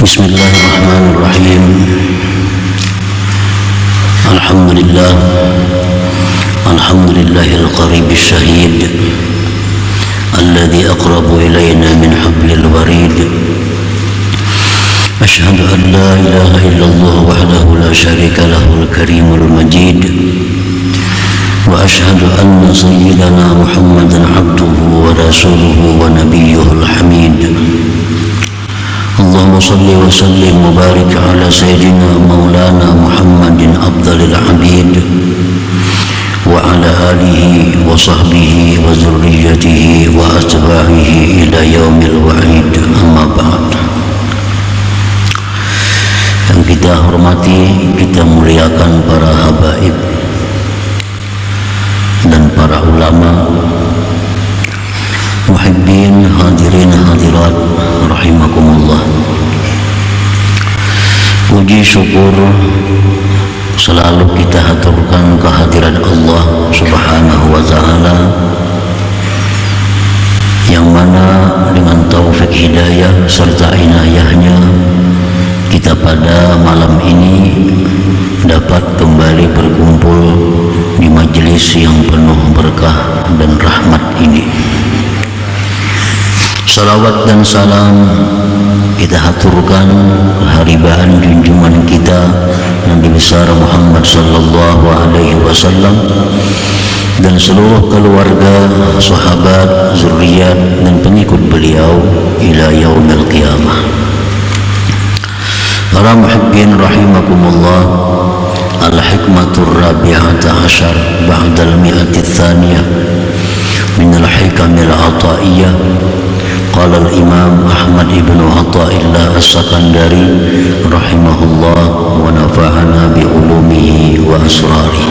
Bismillahirrahmanirrahim. Alhamdulillahil qaribis syahid alladhi aqrabu ilayna min hablil warid. Ashhadu an la ilaha illallah wahdahu la syarika lahul karimul majid. Wa ashhadu anna sayyidana Muhammadan abduhu wa rasuluhu wa nabiyyuhul hamid. Allahumma salli wa sallim wa barik ala sayyidina maulana Muhammadin afdalil abid wa ala alihi wa sahbihi wa zurriyatihi wa atba'ihi ila yaumil wa'id, amma ba'd. Yang kita hormati, kita muliakan para habaib dan para ulama, muhibbin, hadirin hadirat rahimakumullah. Puji syukur selalu kita haturkan kehadiran Allah Subhanahu wa ta'ala, yang mana dengan taufik hidayah serta inayahnya kita pada malam ini dapat kembali berkumpul di majelis yang penuh berkah dan rahmat ini. Salawat dan salam kita haturkan keharibaan junjungan kita Nabi besar Muhammad sallallahu alaihi wasallam dan seluruh keluarga, sahabat, zuriat dan pengikut beliau ila yaumil qiyamah. Para muhibbin rahimakumullah, al-hikmatur rabi'ata asyar ba'dal mi'ati tsaniyah min al-hikamil ataiyah. Qala al-imam Ahmad ibn Athaillah as-Sakandari rahimahullah wa nafa'ana bi ulumihi wa asrari.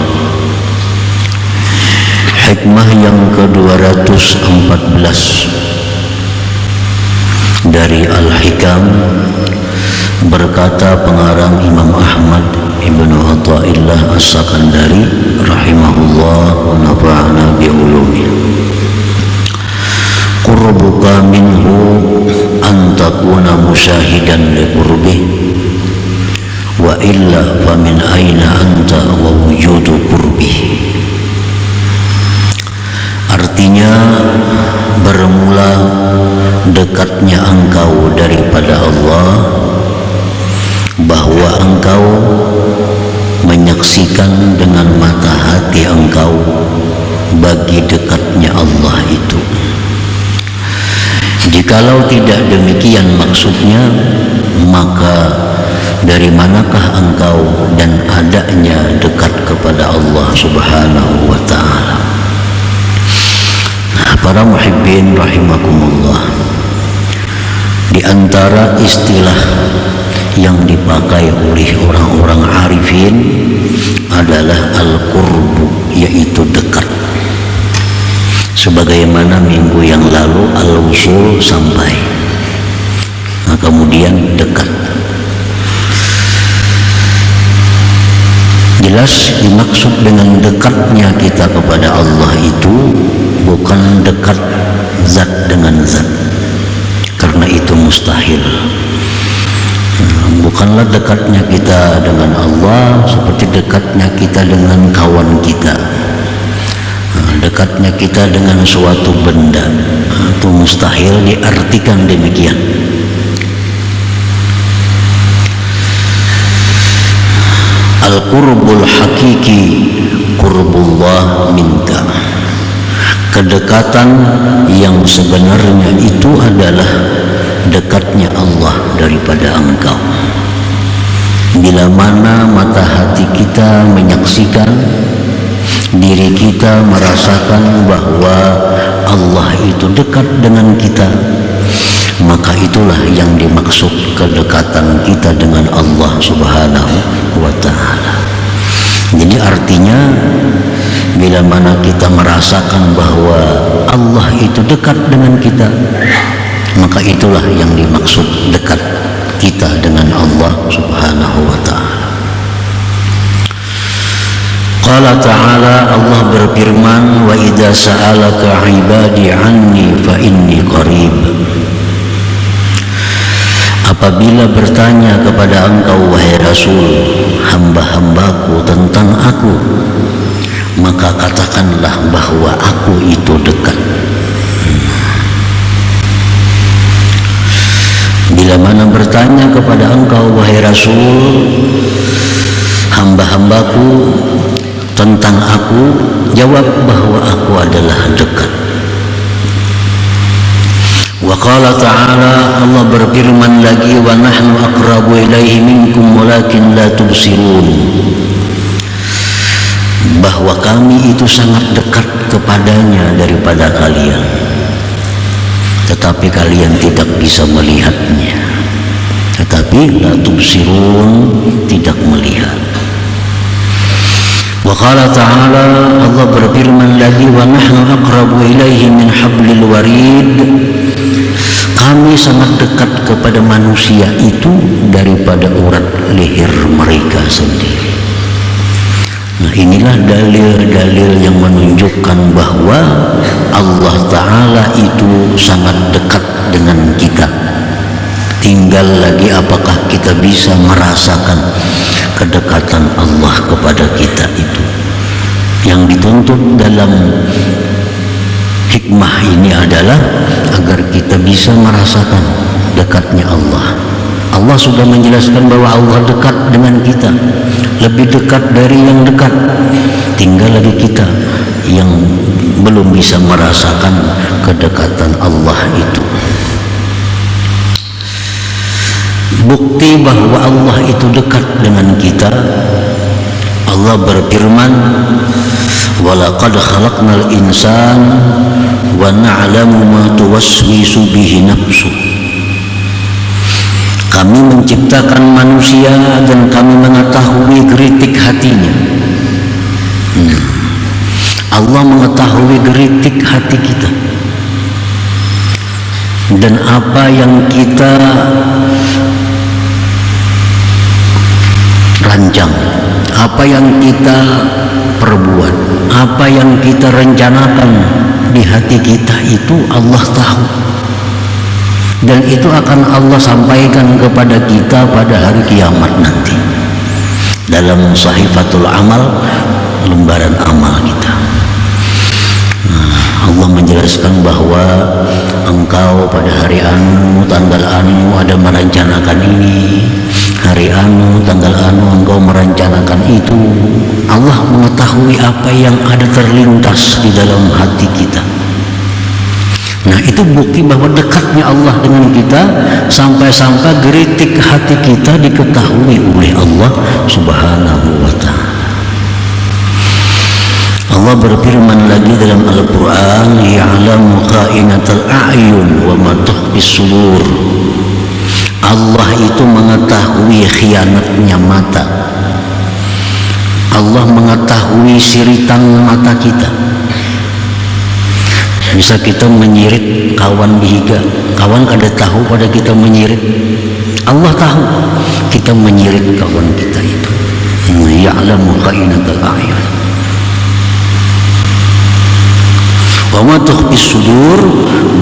Hikmah yang ke-214 dari Al-Hikam, berkata pengarang Imam Ahmad ibn Athaillah as-Sakandari rahimahullah wa nafa'ana bi ulumihi. Qurbuka minhu an takuna musyahidan li qurbih wa illa fa min aina anta wa wujudu qurbih. Artinya, bermula dekatnya engkau daripada Allah, bahwa engkau menyaksikan dengan mata hati engkau bagi dekatnya Allah itu. Jikalau tidak demikian maksudnya, maka dari manakah engkau dan adanya dekat kepada Allah Subhanahu wa ta'ala? Nah, para muhibbin rahimakumullah, di antara istilah yang dipakai oleh orang-orang arifin adalah al-qurbu, yaitu dekat. Sebagaimana minggu yang lalu al-wusul sampai, nah, kemudian dekat. Jelas dimaksud dengan dekatnya kita kepada Allah itu bukan dekat zat dengan zat, karena itu mustahil. Bukanlah dekatnya kita dengan Allah seperti dekatnya kita dengan kawan kita, dekatnya kita dengan suatu benda, itu mustahil diartikan demikian. Al-qurbul hakiki qurbullah minka. Kedekatan yang sebenarnya itu adalah dekatnya Allah daripada engkau. Bila mana mata hati kita menyaksikan, diri kita merasakan bahwa Allah itu dekat dengan kita, maka itulah yang dimaksud kedekatan kita dengan Allah Subhanahu wa ta'ala. Jadi artinya, bila mana kita merasakan bahwa Allah itu dekat dengan kita, maka itulah yang dimaksud dekat kita dengan Allah Subhanahu wa ta'ala. Qala ta'ala, Allah berfirman, wa idza sa'alaka 'ibadi 'anni fa inni qarib. apabila bertanya kepada engkau wahai Rasul hamba-hambaku tentang aku, maka katakanlah bahwa aku itu dekat. Bila mana bertanya kepada engkau wahai Rasul hamba-hambaku tentang aku, jawab bahwa aku adalah dekat. Wa qala ta'ala, Allah berfirman lagi, wa nahnu aqrabu ilaihi minkum walakin la tubsirun, bahwa kami itu sangat dekat kepadanya daripada kalian, tetapi kalian tidak bisa melihatnya. Tetapi la tubsirun, tidak melihat. Wa qala ta'ala, Allah berfirman lagi, wa nahnu aqrabu ilaihi min hablil warid, kami sangat dekat kepada manusia itu daripada urat leher mereka sendiri. Nah, inilah dalil-dalil yang menunjukkan bahwa Allah Ta'ala itu sangat dekat dengan kita. Tinggal lagi apakah kita bisa merasakan kedekatan Allah kepada kita itu. Yang dituntut dalam hikmah ini adalah agar kita bisa merasakan dekatnya Allah. Allah sudah menjelaskan bahwa Allah dekat dengan kita, lebih dekat dari yang dekat. Tinggal lagi kita yang belum bisa merasakan kedekatan Allah itu. Bukti bahwa Allah itu dekat dengan kita, Allah berfirman, walaqad khalaqnal insana wa na'lamu ma tuwaswisu bihi nafsuh. Kami menciptakan manusia dan kami mengetahui geritik hatinya. Allah mengetahui geritik hati kita dan apa yang kita rancang, apa yang kita perbuat, apa yang kita rencanakan di hati kita itu Allah tahu. Dan itu akan Allah sampaikan kepada kita pada hari kiamat nanti dalam sahifatul amal, lembaran amal kita. Allah menjelaskan bahwa engkau pada hari anu tanggal anu ada merencanakan ini, hari anu tanggal anu engkau merencanakan itu. Allah mengetahui apa yang ada terlintas di dalam hati kita. Nah, itu bukti bahwa dekatnya Allah dengan kita, sampai-sampai geritik hati kita diketahui oleh Allah Subhanahu wa ta'ala. Allah berfirman lagi dalam Al-Quran, ya'lamu kha'inatal a'yun wa ma tukhfis sudur. Allah itu mengetahui khianatnya mata. Allah mengetahui siritan mata kita. Bisa kita menyirit kawan dihiga, kawan kada tahu pada kita menyirit, Allah tahu kita menyirit kawan kita itu. Ya'lamu kha'inatal a'yun wa ma tukhfis sudur,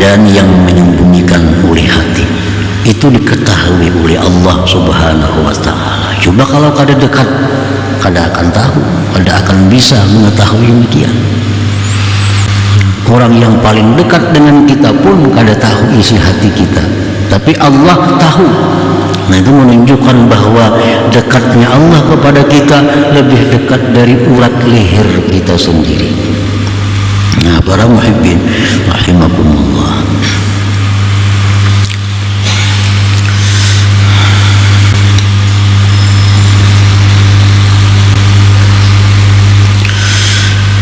dan yang menyembunyikan oleh hati itu diketahui oleh Allah Subhanahu wa ta'ala. Coba kalau kada dekat, kada akan tahu, kada akan bisa mengetahui demikian. Orang yang paling dekat dengan kita pun kada tahu isi hati kita, tapi Allah tahu. Nah, itu menunjukkan bahwa dekatnya Allah kepada kita lebih dekat dari urat leher kita sendiri. Nah, para muhibbin rahimakumullah,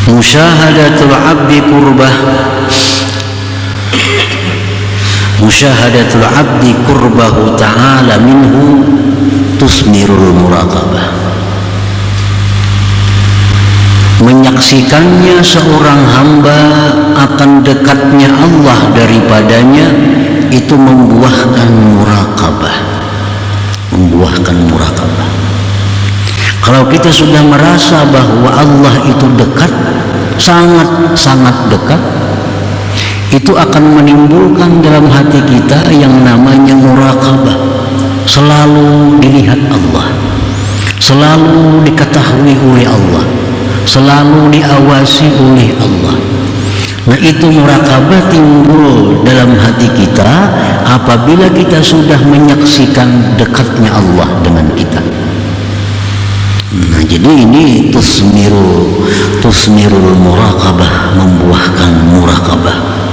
musyahadatul abdi qurbah, musyahadatul abdi qurbahu ta'ala minhu tusmirul muraqabah. Menyaksikannya seorang hamba akan dekatnya Allah daripadanya itu membuahkan muraqabah, membuahkan muraqabah. Kalau kita sudah merasa bahwa Allah itu dekat, sangat-sangat dekat, itu akan menimbulkan dalam hati kita yang namanya muraqabah. selalu dilihat Allah, selalu diketahui oleh Allah, selalu diawasi oleh Allah. Nah, itu murakabah timbul dalam hati kita apabila kita sudah menyaksikan dekatnya Allah dengan kita. Nah, jadi ini tusmirul murakabah, membuahkan murakabah.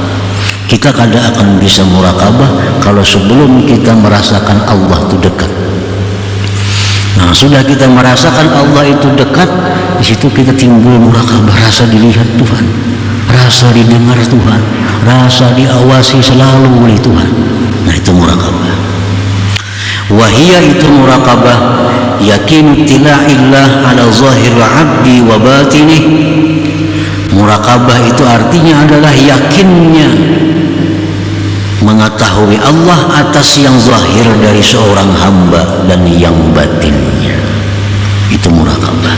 Kita kadang akan bisa murakabah kalau sebelum kita merasakan Allah itu dekat. Nah, sudah kita merasakan Allah itu dekat, di situ kita timbul murakabah, rasa dilihat Tuhan, rasa didengar Tuhan, rasa diawasi selalu oleh Tuhan. Nah, itu murakabah. Wahia itu murakabah yakinu tila'illah ala zahir abdi wa batinih. Murakabah itu artinya adalah yakinnya mengetahui Allah atas yang zahir dari seorang hamba dan yang batinnya. Itu murakabah.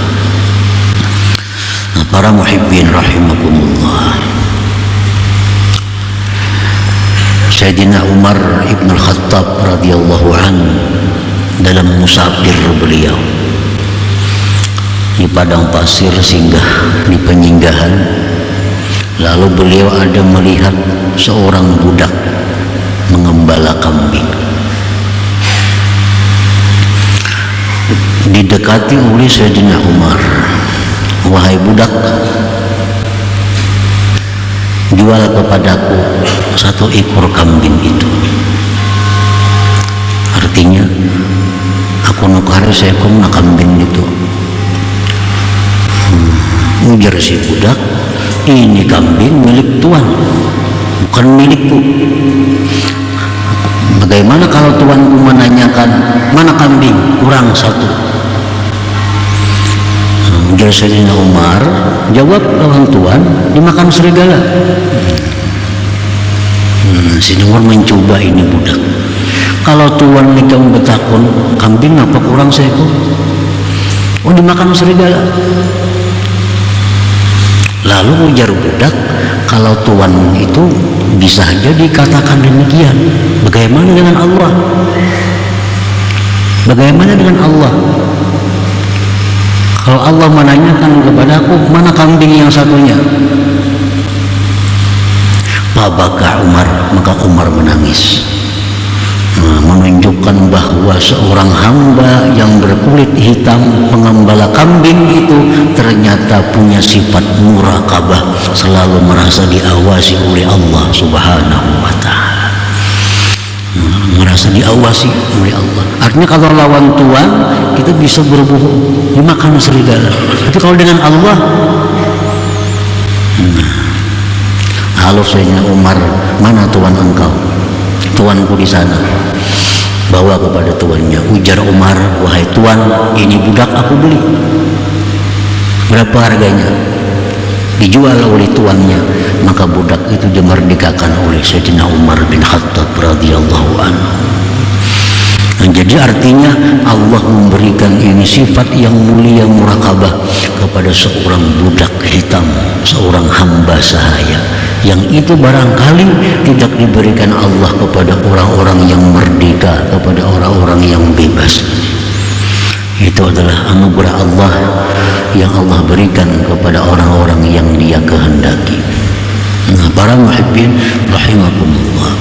Nah, para muhibbin rahimakumullah, Sayyidina Umar ibn al-Khattab radhiyallahu anhu dalam musafir beliau di padang pasir singgah di penyinggahan, lalu beliau ada melihat seorang budak mengembala kambing. Didekati oleh Sayyidina Umar, wahai budak, jual kepadaku satu ekor kambing itu. Artinya aku nukar seekor kambing itu. Ujar si budak, ini kambing milik tuan, bukan milikku. Bagaimana kalau tuanku menanyakan mana kambing, kurang satu? Ujar Sayyidina Umar, jawab lawan tuan, dimakan serigala. Sayyidina Umar mencoba ini budak. Kalau tuan nikam betakun, kambing apa kurang seekor? Oh, dimakan serigala. Lalu ujar budak, kalau tuan itu bisa saja dikatakan demikian, bagaimana dengan Allah? Bagaimana dengan Allah? Kalau Allah menanyakan kepadaku, mana kambing yang satunya? Fabaka Umar, maka Umar menangis, menunjukkan bahwa seorang hamba yang berkulit hitam pengembala kambing itu ternyata punya sifat murakabah, selalu merasa diawasi oleh Allah Subhanahu wa ta'ala. Merasa diawasi oleh Allah. Artinya kalau lawan tuan kita bisa berbohong, dimakan serigala. Tapi kalau dengan Allah, halo Sayyidina Umar, mana tuan engkau? Tuanku di sana. Bawa kepada tuannya. Ujar Umar, wahai tuan, ini budak aku beli. Berapa harganya? Dijual oleh tuannya. Maka budak itu dimerdekakan oleh Sayyidina Umar bin Khattab radhiyallahu anhu. Nah, jadi artinya Allah memberikan ini sifat yang mulia murakabah kepada seorang budak hitam, seorang hamba sahaya, yang itu barangkali tidak diberikan Allah kepada orang-orang yang merdeka, kepada orang-orang yang bebas. Itu adalah anugerah Allah yang Allah berikan kepada orang-orang yang Dia kehendaki. Nah, para muhibbin rahimakumullah,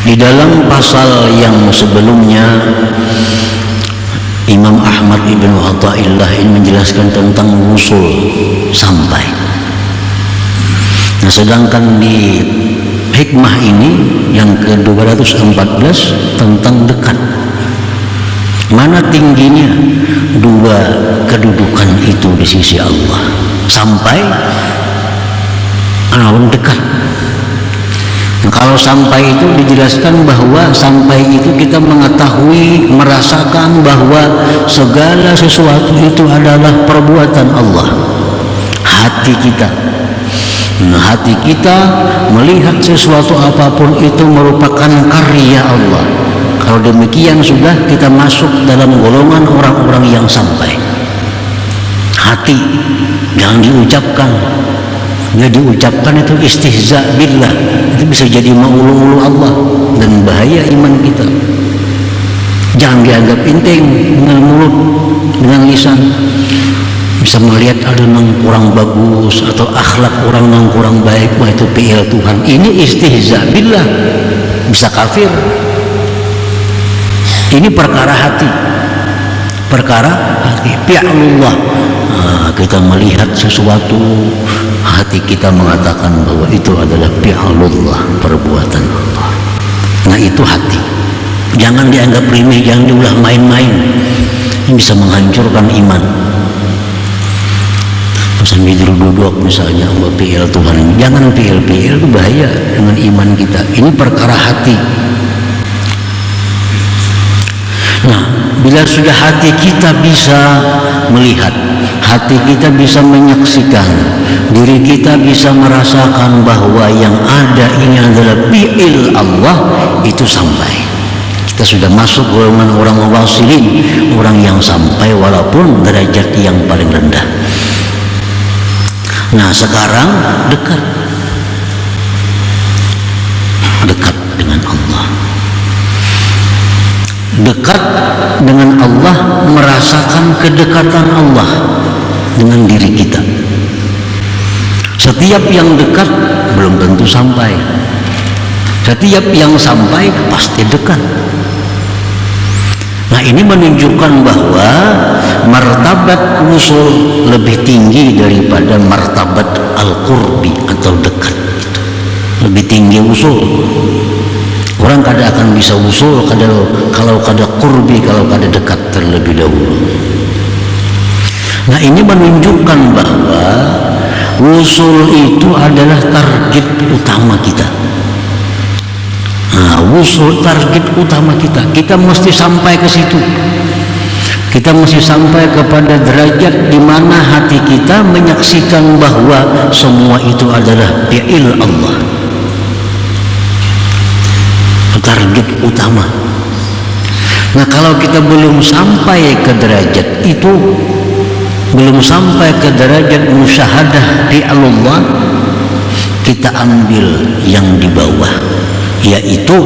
di dalam pasal yang sebelumnya Imam Ahmad ibn Athaillah ini menjelaskan tentang wusul, sampai. Nah, sedangkan di hikmah ini yang ke-214 tentang dekat. Mana tingginya dua kedudukan itu di sisi Allah, sampai dekat. Nah, kalau sampai itu dijelaskan bahwa sampai itu kita mengetahui, merasakan bahwa segala sesuatu itu adalah perbuatan Allah. Hati kita, nah, hati kita melihat sesuatu apapun itu merupakan karya Allah. Kalau demikian sudah kita masuk dalam golongan orang-orang yang sampai. Hati jangan diucapkan. Ya, diucapkan itu istihza billah, itu bisa jadi mengulung-ulung Allah dan bahaya iman kita. Jangan dianggap penting dengan mulut, dengan lisan. Bisa melihat ada yang kurang bagus atau akhlak orang yang kurang baik, wah itu fi'il Tuhan. Ini istihza billah, bisa kafir. Ini perkara hati, fi'lullah. Kita melihat sesuatu, hati kita mengatakan bahwa itu adalah fi'lullah, perbuatan Allah. Nah itu hati. Jangan dianggap remeh, jangan diulah main-main. Ini bisa menghancurkan iman. Sambil duduk misalnya fi'il Tuhan ini, jangan fi'il itu bahaya dengan iman kita. Ini perkara hati. Nah, bila sudah hati kita bisa melihat, hati kita bisa menyaksikan, diri kita bisa merasakan bahwa yang ada ini adalah fi'il Allah, itu sampai. Kita sudah masuk golongan orang wasilin, orang yang sampai walaupun derajat yang paling rendah. Nah sekarang dekat dengan Allah, dekat dengan Allah, merasakan kedekatan Allah dengan diri kita. Setiap yang dekat belum tentu sampai, setiap yang sampai pasti dekat. Nah ini menunjukkan bahwa martabat usul lebih tinggi daripada martabat al-qurbi atau dekat. Itu lebih tinggi usul. Orang kada akan bisa usul kalau kada qurbi, kalau kada dekat terlebih dahulu. Nah ini menunjukkan bahwa usul itu adalah target utama kita. Nah, usul target utama kita mesti sampai ke situ. Kita mesti sampai kepada derajat di mana hati kita menyaksikan bahwa semua itu adalah fi'il Allah. Target utama. Nah, kalau kita belum sampai ke derajat itu, belum sampai ke derajat musyahadah fi'ilullah, kita ambil yang di bawah, yaitu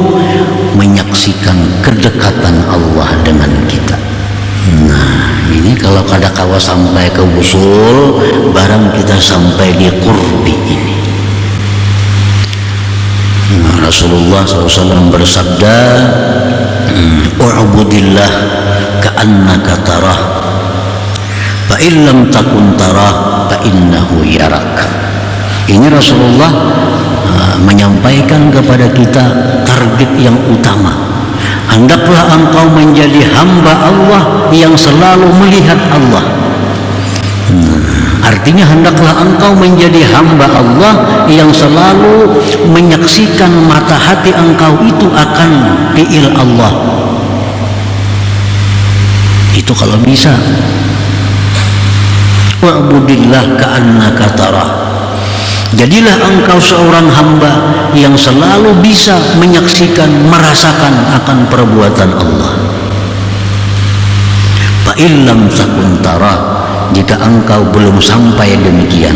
menyaksikan kedekatan Allah dengan kita. Nah ini kalau kada kawa sampai ke usul, barang kita sampai di qurbi ini. Nah, Rasulullah SAW bersabda, "U'budillah ka'annaka tarah, fa in lam takun tarah fa innahu yarak." Ini Rasulullah menyampaikan kepada kita target yang utama. Hendaklah engkau menjadi hamba Allah yang selalu melihat Allah. Artinya hendaklah engkau menjadi hamba Allah yang selalu menyaksikan mata hati engkau itu akan fi'il Allah. Itu kalau bisa. Wa'budillah ka'annaka tarah. Jadilah engkau seorang hamba yang selalu bisa menyaksikan, merasakan akan perbuatan Allah. Fa illam takun tara, jika engkau belum sampai demikian,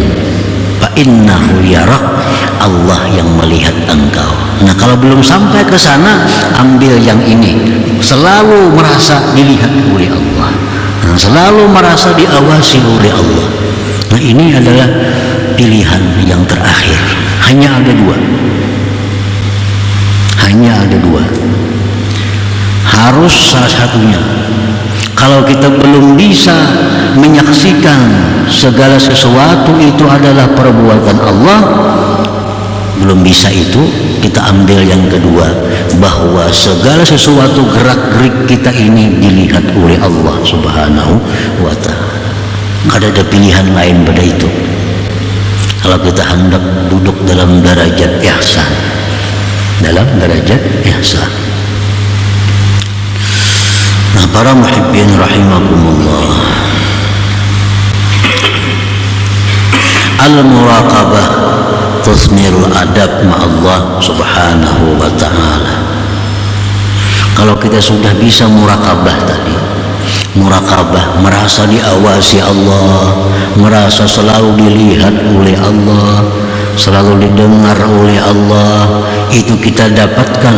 fa innahu yarak, Allah yang melihat engkau. Nah kalau belum sampai ke sana, ambil yang ini, selalu merasa dilihat oleh Allah, nah, selalu merasa diawasi oleh Allah. Nah ini adalah pilihan yang terakhir. Hanya ada dua, harus salah satunya. Kalau kita belum bisa menyaksikan segala sesuatu itu adalah perbuatan Allah, belum bisa itu, kita ambil yang kedua, bahwa segala sesuatu gerak-gerik kita ini dilihat oleh Allah Subhanahu wa ta'ala. Kada ada pilihan lain pada itu. Kalau kita hendak duduk dalam derajat ihsan, Nah para muhibbin rahimakumullah, al-muraqabah tusmirul adab ma'allah subhanahu wa ta'ala. Kalau kita sudah bisa muraqabah tadi, muraqabah, merasa diawasi Allah, merasa selalu dilihat oleh Allah, selalu didengar oleh Allah, itu kita dapatkan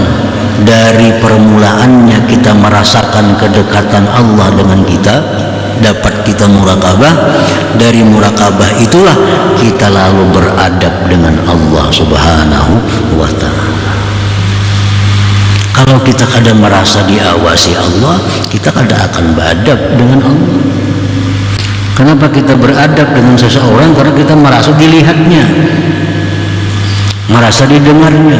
dari permulaannya kita merasakan kedekatan Allah dengan kita, dapat kita muraqabah. Dari muraqabah itulah kita lalu beradab dengan Allah Subhanahu wa ta'ala. Kalau kita kadang merasa diawasi Allah, kita kadang akan beradab dengan Allah. Kenapa kita beradab dengan seseorang? Karena kita merasa dilihatnya, merasa didengarnya.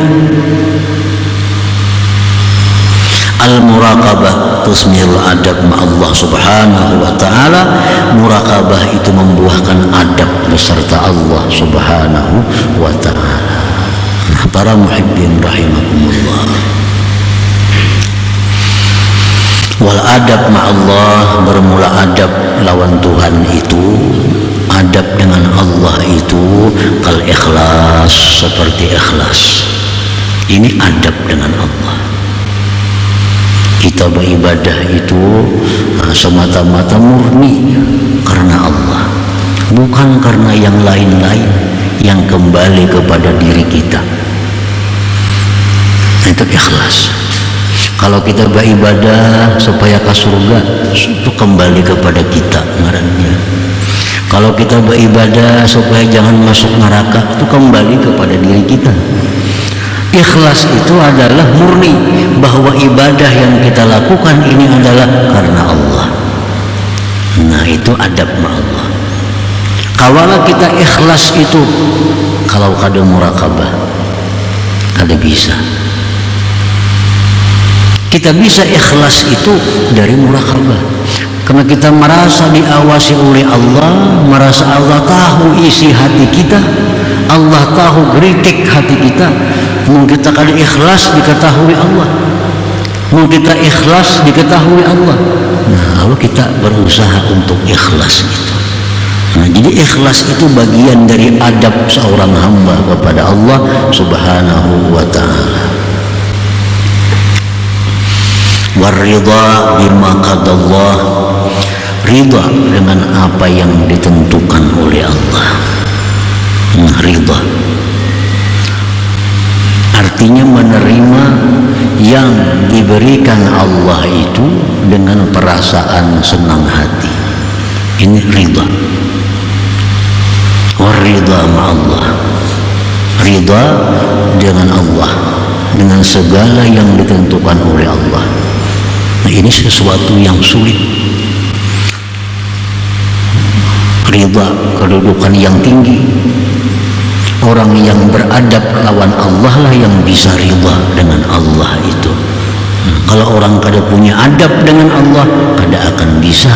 Al-muraqabah tusmil adab ma'allah subhanahu wa ta'ala. Muraqabah itu membuahkan adab beserta Allah subhanahu wa ta'ala. Nah, para muhibbin rahimakumullah, wal adab ma'allah, bermula adab lawan Tuhan itu, adab dengan Allah itu kal ikhlas, seperti ikhlas. Ini adab dengan Allah. Kita beribadah itu semata-mata murni karena Allah, bukan karena yang lain-lain yang kembali kepada diri kita. Itu ikhlas. Kalau kita beribadah supaya ke surga, itu kembali kepada kita ngarannya. Kalau kita beribadah supaya jangan masuk neraka, itu kembali kepada diri kita. Ikhlas itu adalah murni bahwa ibadah yang kita lakukan ini adalah karena Allah. Nah, itu adab ma'allah. Kalau kita ikhlas itu, kalau kada muraqabah, kada bisa. Kita bisa ikhlas itu dari muraqabah, karena kita merasa diawasi oleh Allah, merasa Allah tahu isi hati kita, Allah tahu geritik hati kita. Mungkin kita kada ikhlas diketahui Allah, mungkin kita ikhlas diketahui Allah. Nah, lalu kita berusaha untuk ikhlas itu. Nah, jadi ikhlas itu bagian dari adab seorang hamba kepada Allah subhanahu wa ta'ala. Waridha bima qadallah, ridha dengan apa yang ditentukan oleh Allah. Ridha artinya menerima yang diberikan Allah itu dengan perasaan senang hati. Ini ridha. Waridha ma'allah, ridha dengan Allah, dengan segala yang ditentukan oleh Allah. Nah, ini sesuatu yang sulit. Ridha, kedudukan yang tinggi. Orang yang beradab lawan Allah lah yang bisa ridha dengan Allah itu. Kalau orang kada punya adab dengan Allah, kada akan bisa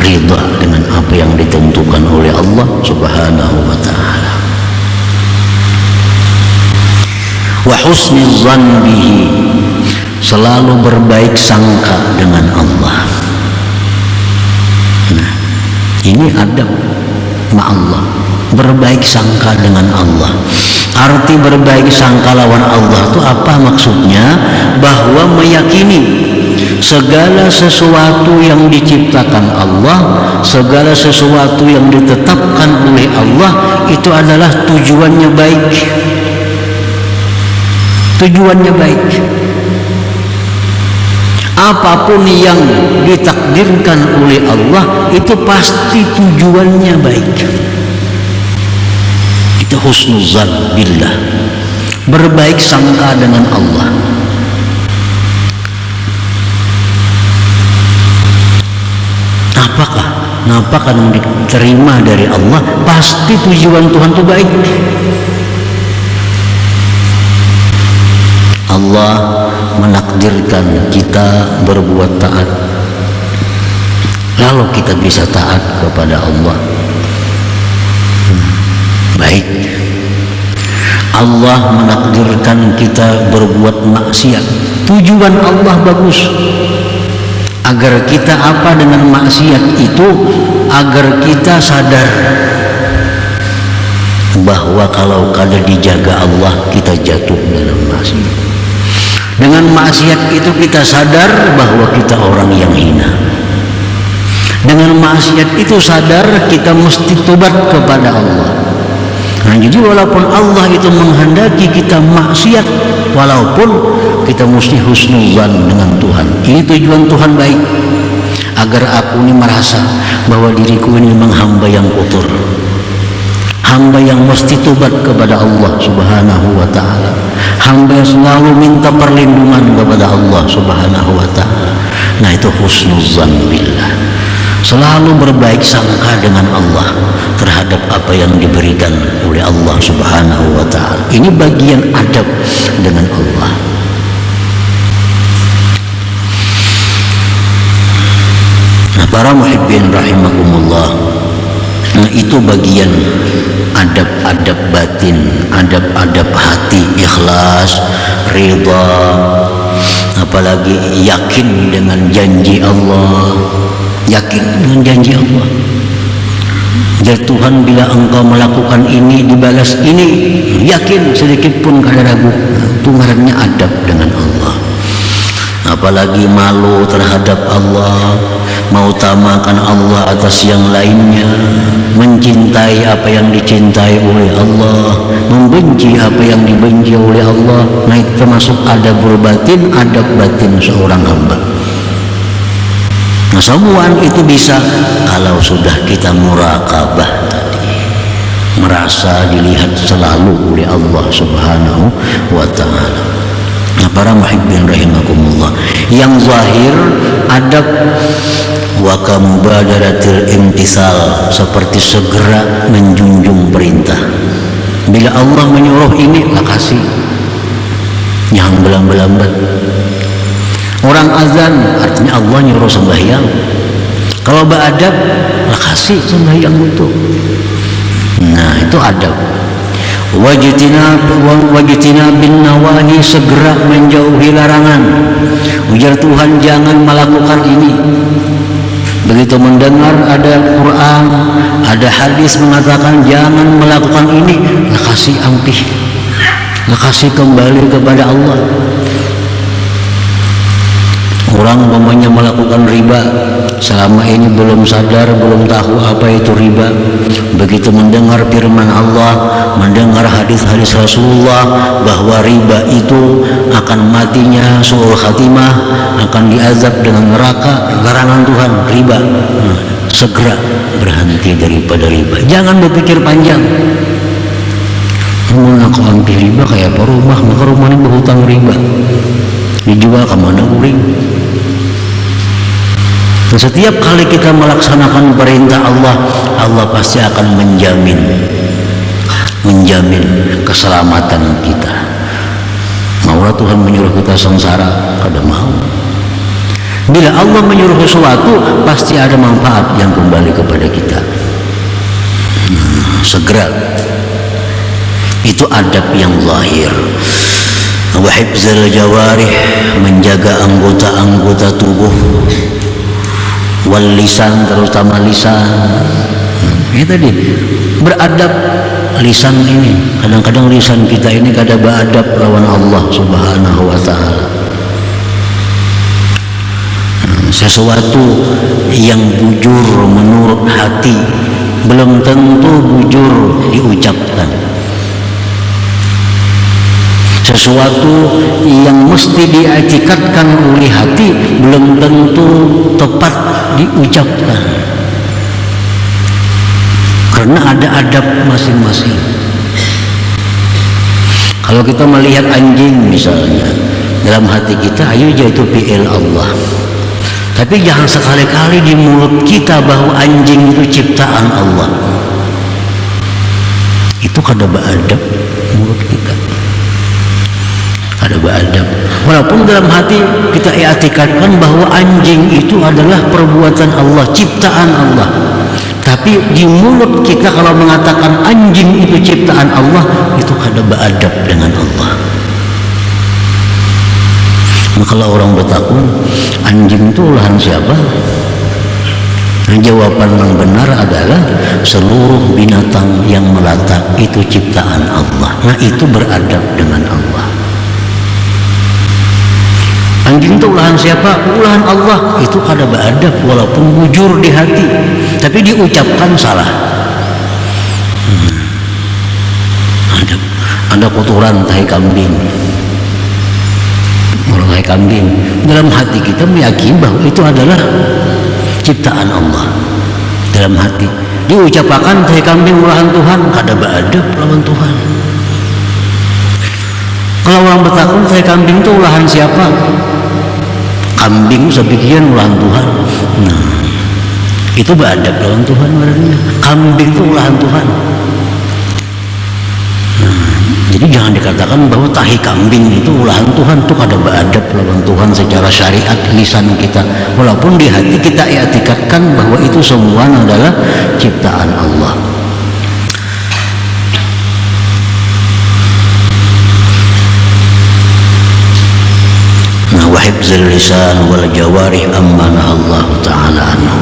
ridha dengan apa yang ditentukan oleh Allah subhanahu wa ta'ala. Wa husni dzan bihi, selalu berbaik sangka dengan Allah. Nah, ini adab ma'allah, berbaik sangka dengan Allah. Arti berbaik sangka lawan Allah itu apa maksudnya? Bahwa meyakini segala sesuatu yang diciptakan Allah, segala sesuatu yang ditetapkan oleh Allah itu adalah tujuannya baik. Tujuannya baik. Apapun yang ditakdirkan oleh Allah itu pasti tujuannya baik. Itu husnuzan billah, berbaik sangka dengan Allah. Apakah yang diterima dari Allah? Pasti tujuan Tuhan itu baik. Allah menakdirkan kita berbuat taat, lalu kita bisa taat kepada Allah. Baik. Allah menakdirkan kita berbuat maksiat, tujuan Allah bagus, agar kita apa dengan maksiat itu, agar kita sadar bahwa kalau kada dijaga Allah, kita jatuh dalam maksiat. Dengan maksiat itu kita sadar bahwa kita orang yang hina. Dengan maksiat itu sadar kita mesti tobat kepada Allah. Nah, jadi walaupun Allah itu menghendaki kita maksiat, walaupun kita mesti husnuzan dengan Tuhan. Ini tujuan Tuhan baik, agar aku ini merasa bahwa diriku ini memang hamba yang kotor, hamba yang mesti tobat kepada Allah Subhanahu wa ta'ala, hamba yang selalu minta perlindungan kepada Allah Subhanahu wa ta'ala. Nah, itu husnuzan billah, selalu berbaik sangka dengan Allah terhadap apa yang diberikan oleh Allah Subhanahu wa ta'ala. Ini bagian adab dengan Allah. Nah, para muhibbin rahimakumullah, nah itu bagian adab-adab batin, adab-adab hati, ikhlas, ridha, apalagi yakin dengan janji Allah, yakin dengan janji Allah. Jadi Tuhan bila engkau melakukan ini dibalas ini, yakin sedikit pun kada ragu. Itu ngarannya adab dengan Allah. Apalagi malu terhadap Allah, mengutamakan Allah atas yang lainnya, mencintai apa yang dicintai oleh Allah, membenci apa yang dibenci oleh Allah. Nah, itu termasuk adabul batin, adab batin seorang hamba. Nah, semua itu bisa kalau sudah kita muraqabah tadi, merasa dilihat selalu oleh Allah Subhanahu wa ta'ala. Nah, para muhibbin rahimakumullah, yang zahir adab wa kamubadaratil imtisal, seperti segera menjunjung perintah. Bila Allah menyuruh ini, lah kasih, jangan berlambat-lambat. Orang azan artinya Allah nyuruh sembahyang, kalau beradab lah kasih sembahyang itu. Nah, itu adab. Wajtina bin nawahi, segera menjauhi larangan. Ujar Tuhan, jangan melakukan ini. Begitu mendengar ada Quran, ada hadis mengatakan jangan melakukan ini, lah kasih ampih, lah kasih kembali kepada Allah. Orang umpamanya melakukan riba, selama ini belum sadar, belum tahu apa itu riba. Begitu mendengar firman Allah, mendengar hadis-hadis Rasulullah bahwa riba itu akan matinya suul khatimah, akan diazab dengan neraka, larangan Tuhan riba. Nah, segera berhenti daripada riba. Jangan berpikir panjang. Mau nak ambil riba kayak apa rumah, maka rumah ini berhutang riba, dijual ke mana uring. Setiap kali kita melaksanakan perintah Allah, Allah pasti akan menjamin keselamatan kita. Maulah Tuhan menyuruh kita sengsara, kada mau. Bila Allah menyuruh sesuatu, pasti ada manfaat yang kembali kepada kita. Segera. Itu adab yang zahir. Wa hifzul jawarih, menjaga anggota-anggota tubuh, wal lisan, terutama lisan. Ini tadi beradab lisan ini. Kadang-kadang lisan kita ini kada beradab lawan Allah Subhanahu wa ta'ala. Sesuatu yang bujur menurut hati belum tentu bujur diucapkan. Sesuatu yang mesti diiktikadkan oleh hati belum tentu tepat diucapkan, karena ada adab masing-masing. Kalau kita melihat anjing misalnya, dalam hati kita ayo jatuh fi'il Allah, tapi jangan sekali-kali di mulut kita bahwa anjing itu ciptaan Allah. Itu kada beradab mulut kita, ada beradab. Walaupun dalam hati kita i'tikadkan bahwa anjing itu adalah perbuatan Allah, ciptaan Allah, tapi di mulut kita kalau mengatakan anjing itu ciptaan Allah, itu kada beradab dengan Allah. Nah, kalau orang bertakun, anjing itu olahan siapa? Nah, jawaban yang benar adalah seluruh binatang yang melata itu ciptaan Allah. Nah, itu beradab dengan Allah. Anjing itu ulahan siapa? Ulahan Allah. Itu kada beradab walaupun bujur di hati, tapi diucapkan salah. Ada kotoran tahi kambing, tahi kambing. Dalam hati kita meyakini bahwa itu adalah ciptaan Allah. Dalam hati diucapkan tahi kambing olahan Tuhan, kada beadab lawan Tuhan. Kalau orang bertakun tahi kambing itu olahan siapa? Kambing sebagian olahan Tuhan. Nah, itu beadab lawan Tuhan berarti. Kambing itu olahan Tuhan. Jadi jangan dikatakan bahwa tahi kambing itu olahan Tuhan, itu kada beadab lawan Tuhan secara syariat lisan kita. Walaupun di hati kita i'tikadkan bahwa itu semua adalah ciptaan Allah. Nah, wa hifdzul lisan wal jawarih amma Allah taala anhu.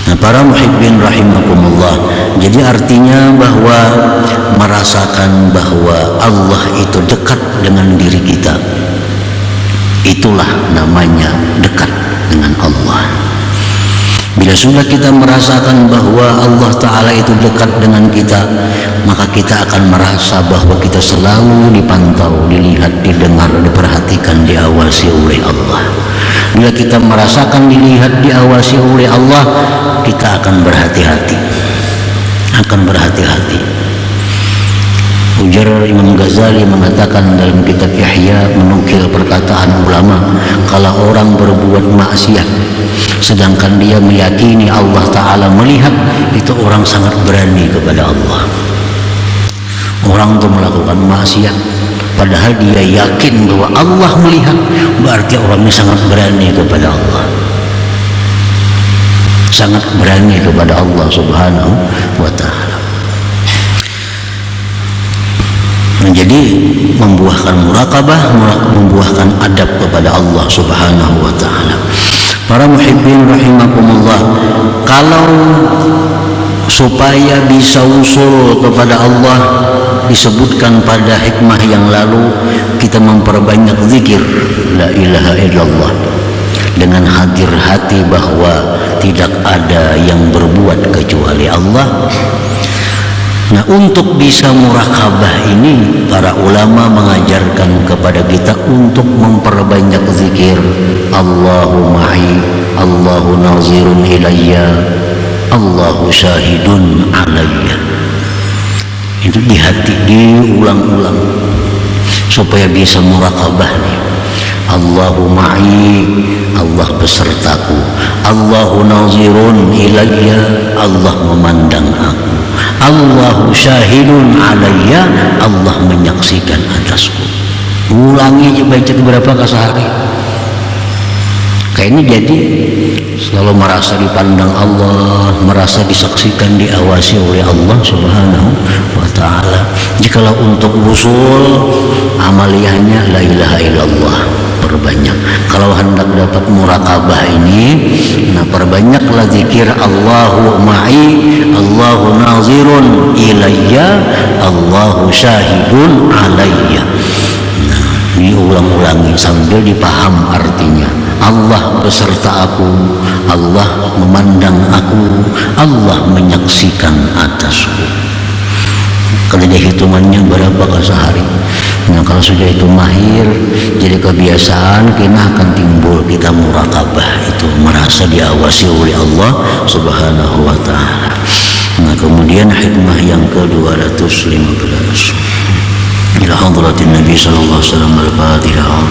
Nah, para muhibbin rahimakumullah, jadi artinya bahwa merasakan bahwa Allah itu dekat dengan diri kita, itulah namanya dekat dengan Allah. Bila sudah kita merasakan bahwa Allah Ta'ala itu dekat dengan kita, maka kita akan merasa bahwa kita selalu dipantau, dilihat, didengar, diperhatikan, diawasi oleh Allah. Bila kita merasakan dilihat, diawasi oleh Allah, kita akan berhati-hati, Ujar Imam Ghazali mengatakan dalam kitab Ihya, menukil perkataan ulama, kalau orang berbuat maksiat sedangkan dia meyakini Allah Ta'ala melihat, itu orang sangat berani kepada Allah. Orang itu melakukan maksiat padahal dia yakin bahwa Allah melihat, berarti orang ini sangat berani kepada Allah, sangat berani kepada Allah Subhanahu wa Ta'ala. Menjadi membuahkan muraqabah, membuahkan adab kepada Allah Subhanahu wa Ta'ala. Para muhibbin rahimakumullah, kalau supaya bisa usul kepada Allah, disebutkan pada hikmah yang lalu, kita memperbanyak zikir la ilaha illallah dengan hadir hati bahwa tidak ada yang berbuat kecuali Allah. Nah, untuk bisa muraqabah ini, para ulama mengajarkan kepada kita untuk memperbanyak zikir. Allahu ma'i, Allahu nazirun ilayya, Allahu syahidun alayya. Itu di hati, diulang-ulang supaya bisa muraqabah nih. Allahu ma'i, Allah besertaku. Allahu nazirun ilayya, Allah memandang aku. Allahu syahidun alayya, Allah menyaksikan atasku. Ulangi baca berapa kali sehari. Kayak ini jadi selalu merasa dipandang Allah, merasa disaksikan, diawasi oleh Allah Subhanahu wa Ta'ala. Jikalau untuk usul amaliyahnya la ilaha illallah, perbanyak. Kalau hendak dapat muraqabah ini, nah perbanyaklah zikir Allahu ma'i, Allahu nazirun ilayya, Allahu syahidun alayya. Nah, diulang-ulangi sambil dipaham artinya. Allah beserta aku, Allah memandang aku, Allah menyaksikan atasku. Kalau dia hitungannya berapa kali sehari. Nah, kalau sudah itu mahir, jadi kebiasaan, kena akan timbul kita muraqabah itu, merasa diawasi oleh Allah Subhanahu wa Ta'ala. Nah, kemudian hikmah yang ke-215, ila hadratin Nabi sallallahu alaihi wasallam, al-Fatihah.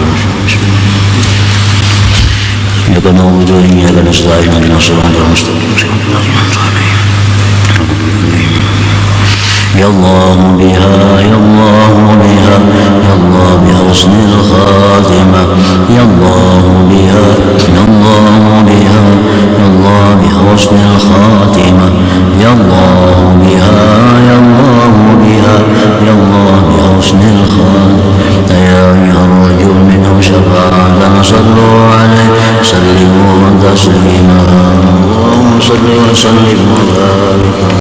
Ya kana wujuhnya ya kana selain dari nasrani mustaqim. Ya Allah biha, ya Allah biha, ya Allah bi husnil khatimah, ya Allah biha, ya Allah biha, ya Allah bi husnil khatimah, ya Allah biha, ya Allah biha, ya Allah bi husnil khatimah. Ya yarju minhu syafa'atan sallu alaihi sallimu taslima. Allahumma salli wa sallim wa barik.